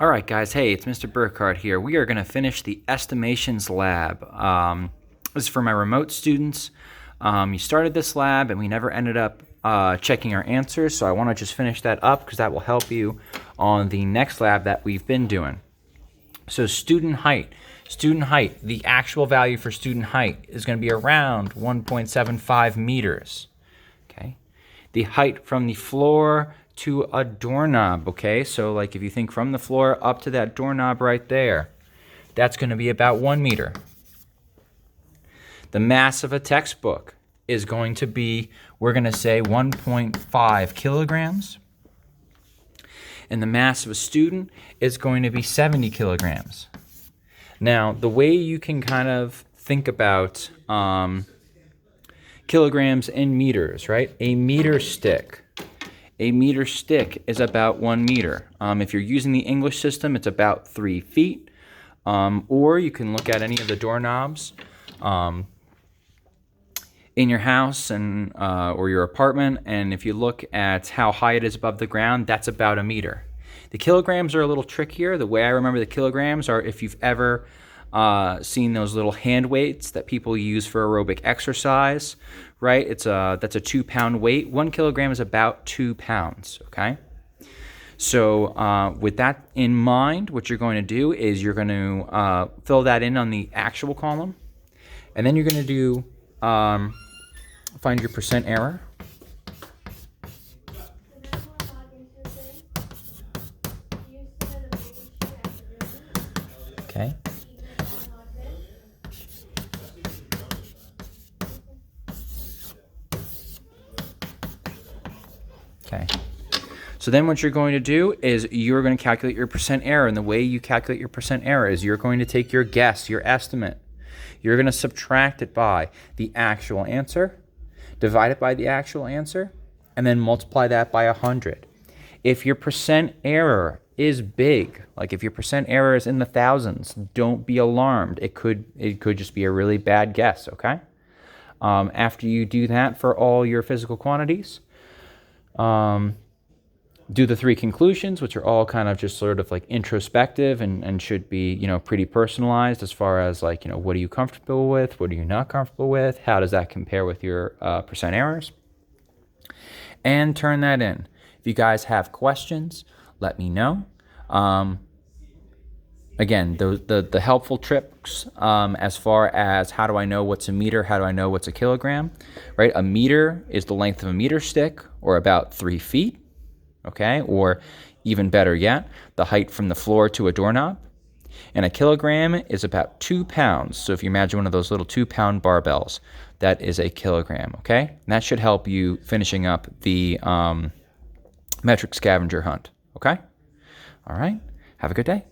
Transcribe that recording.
All right, guys. Hey, it's Mr. Burkhardt here. We are going to finish the estimations lab. This is for my remote students. You started this lab, and we never ended up checking our answers, so I want to just finish that up because that will help you on the next lab that we've been doing. So student height. Student height, the actual value for student height is going to be around 1.75 meters. Okay. The height from the floor to a doorknob, okay? So like if you think from the floor up to that doorknob right there, that's going to be about 1 meter. The mass of a textbook is going to be, we're going to say 1.5 kilograms. And the mass of a student is going to be 70 kilograms. Now, the way you can kind of think about kilograms in meters, right? A meter stick is about 1 meter. If you're using the English system, it's about 3 feet. Or you can look at any of the doorknobs in your house and or your apartment, and if you look at how high it is above the ground, that's about 1 meter. The kilograms are a little trickier. The way I remember the kilograms are if you've ever seen those little hand weights that people use for aerobic exercise, right? That's a 2-pound weight. 1 kilogram is about 2 pounds, okay? So with that in mind, what you're going to do is you're going to fill that in on the actual column, and then you're going to do find your percent error. Okay. Okay. So then what you're going to do is you're going to calculate your percent error. And the way you calculate your percent error is you're going to take your guess, your estimate. You're going to subtract it by the actual answer, divide it by the actual answer, and then multiply that by 100. If your percent error is big, like if your percent error is in the thousands, don't be alarmed. It could just be a really bad guess, okay? After you do that for all your physical quantities, do the 3 conclusions, which are all kind of just sort of like introspective and should be, pretty personalized as far as like, what are you comfortable with? What are you not comfortable with? How does that compare with your percent errors? And turn that in. If you guys have questions, let me know. Again, the helpful tricks as far as how do I know what's a meter, how do I know what's a kilogram, right? A meter is the length of a meter stick, or about 3 feet, okay? Or even better yet, the height from the floor to a doorknob. And a kilogram is about 2 pounds. So if you imagine one of those little 2-pound barbells, that is a kilogram, okay? And that should help you finishing up the metric scavenger hunt, okay? All right, have a good day.